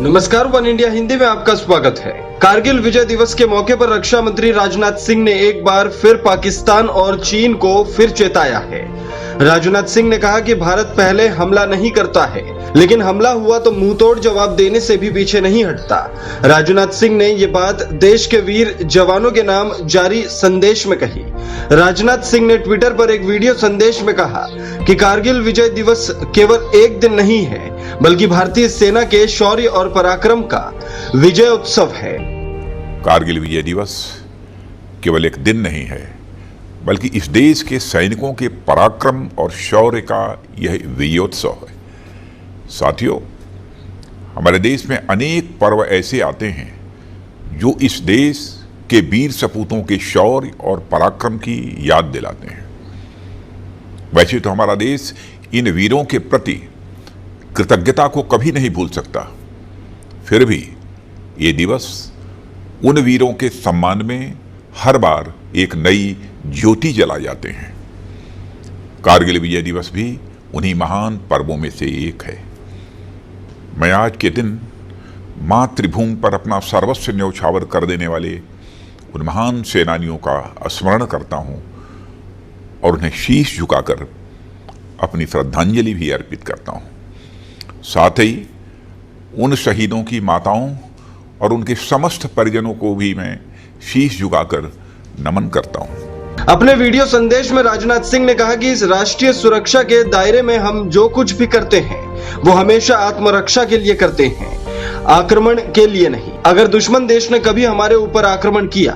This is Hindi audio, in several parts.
नमस्कार, वन इंडिया हिंदी में आपका स्वागत है। कारगिल विजय दिवस के मौके पर रक्षा मंत्री राजनाथ सिंह ने एक बार फिर पाकिस्तान और चीन को फिर चेताया है। राजनाथ सिंह ने कहा कि भारत पहले हमला नहीं करता है, लेकिन हमला हुआ तो मुंहतोड़ जवाब देने से भी पीछे नहीं हटता। राजनाथ सिंह ने ये बात देश के वीर जवानों के नाम जारी संदेश में कही। राजनाथ सिंह ने ट्विटर पर एक वीडियो संदेश में कहा कि कारगिल विजय दिवस केवल एक दिन नहीं है, बल्कि भारतीय सेना के शौर्य और पराक्रम का विजय उत्सव है। कारगिल विजय दिवस केवल एक दिन नहीं है, बल्कि इस देश के सैनिकों के पराक्रम और शौर्य का यह विजयोत्सव है। साथियों, हमारे देश में अनेक पर्व ऐसे आते हैं जो इस देश के वीर सपूतों के शौर्य और पराक्रम की याद दिलाते हैं। वैसे तो हमारा देश इन वीरों के प्रति कृतज्ञता को कभी नहीं भूल सकता, फिर भी ये दिवस उन वीरों के सम्मान में हर बार एक नई ज्योति जला जाते हैं। कारगिल विजय दिवस भी उन्हीं महान पर्वों में से एक है। मैं आज के दिन मातृभूमि पर अपना सर्वस्व न्यौछावर कर देने वाले उन महान सेनानियों का स्मरण करता हूँ और उन्हें शीश झुकाकर अपनी श्रद्धांजलि भी अर्पित करता हूँ। साथ ही उन शहीदों की माताओं और उनके समस्त परिजनों को भी मैं शीश झुकाकर नमन करता हूं। अपने वीडियो संदेश में राजनाथ सिंह ने कहा कि इस राष्ट्रीय सुरक्षा के दायरे में हम जो कुछ भी करते हैं वो हमेशा आत्मरक्षा के लिए करते हैं, आक्रमण के लिए नहीं। अगर दुश्मन देश ने कभी हमारे ऊपर आक्रमण किया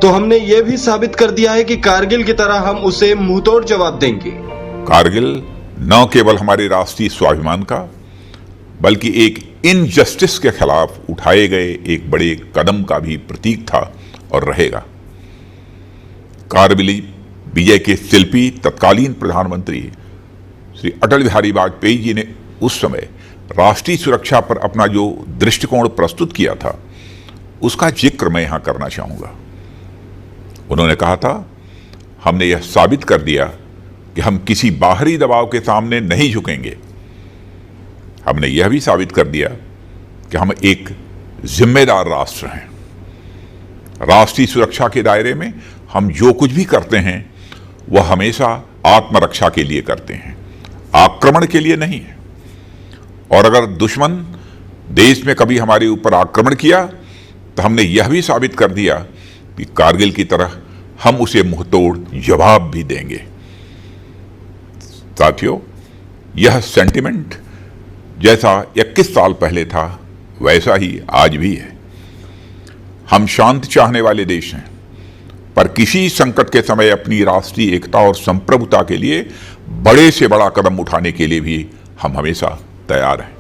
तो हमने ये भी साबित कर दिया है कि कारगिल की तरह हम उसे मुंहतोड़ जवाब देंगे। कारगिल न केवल हमारे राष्ट्रीय स्वाभिमान का, बल्कि एक इनजस्टिस के खिलाफ उठाए गए एक बड़े कदम का भी प्रतीक था और रहेगा। कारगिल विजय के शिल्पी तत्कालीन प्रधानमंत्री श्री अटल बिहारी वाजपेयी जी ने उस समय राष्ट्रीय सुरक्षा पर अपना जो दृष्टिकोण प्रस्तुत किया था, उसका जिक्र मैं यहां करना चाहूंगा। उन्होंने कहा था, हमने यह साबित कर दिया कि हम किसी बाहरी दबाव के सामने नहीं झुकेंगे। हमने यह भी साबित कर दिया कि हम एक जिम्मेदार राष्ट्र हैं। राष्ट्रीय सुरक्षा के दायरे में हम जो कुछ भी करते हैं वह हमेशा आत्मरक्षा के लिए करते हैं, आक्रमण के लिए नहीं है। और अगर दुश्मन देश में कभी हमारे ऊपर आक्रमण किया तो हमने यह भी साबित कर दिया कि कारगिल की तरह हम उसे मुंहतोड़ जवाब भी देंगे। साथियों, यह सेंटिमेंट जैसा 21 साल पहले था वैसा ही आज भी है। हम शांति चाहने वाले देश हैं, पर किसी संकट के समय अपनी राष्ट्रीय एकता और संप्रभुता के लिए बड़े से बड़ा कदम उठाने के लिए भी हम हमेशा तैयार हैं।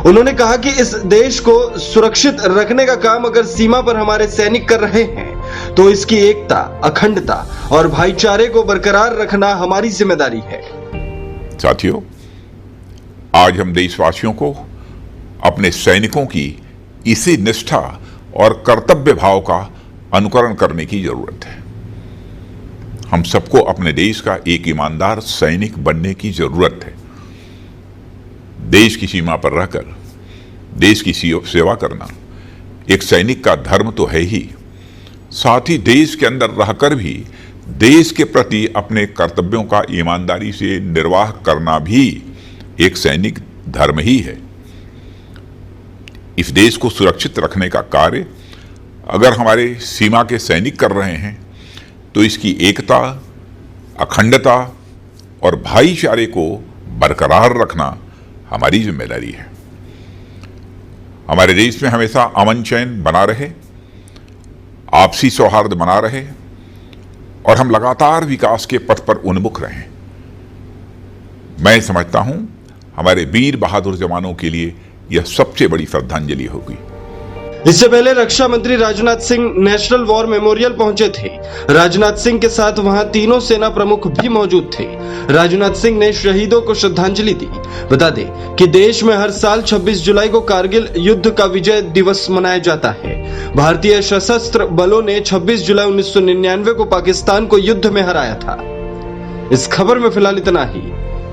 उन्होंने कहा कि इस देश को सुरक्षित रखने का काम अगर सीमा पर हमारे सैनिक कर रहे हैं तो इसकी एकता, अखंडता और भाईचारे को बरकरार रखना हमारी जिम्मेदारी है। साथियों, आज हम देशवासियों को अपने सैनिकों की इसी निष्ठा और कर्तव्य भाव का अनुकरण करने की जरूरत है। हम सबको अपने देश का एक ईमानदार सैनिक बनने की जरूरत है। देश की सीमा पर रहकर देश की सेवा करना एक सैनिक का धर्म तो है ही, साथ ही देश के अंदर रहकर भी देश के प्रति अपने कर्तव्यों का ईमानदारी से निर्वाह करना भी एक सैनिक धर्म ही है। इस देश को सुरक्षित रखने का कार्य अगर हमारे सीमा के सैनिक कर रहे हैं तो इसकी एकता, अखंडता और भाईचारे को बरकरार रखना हमारी जिम्मेदारी है। हमारे देश में हमेशा अमन चैन बना रहे, आपसी सौहार्द बना रहे और हम लगातार विकास के पथ पर उन्मुख रहें। मैं समझता हूं हमारे वीर बहादुर जवानों के लिए यह सबसे बड़ी श्रद्धांजलि होगी। इससे पहले रक्षा मंत्री Rajnath Singh national war memorial पहुंचे थे। राजनाथ सिंह के साथ वहां तीनों सेना प्रमुख भी मौजूद थे। राजनाथ सिंह ने शहीदों को श्रद्धांजलि दी। बता दें कि देश में हर साल 26 जुलाई को कारगिल युद्ध का विजय दिवस मनाया जाता है। भारतीय सशस्त्र बलों ने 26 जुलाई 1999 को पाकिस्तान को युद्ध में हराया था। इस खबर में फिलहाल इतना ही।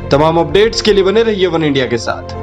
तमाम अपडेट्स के लिए बने रहिए वन इंडिया के साथ।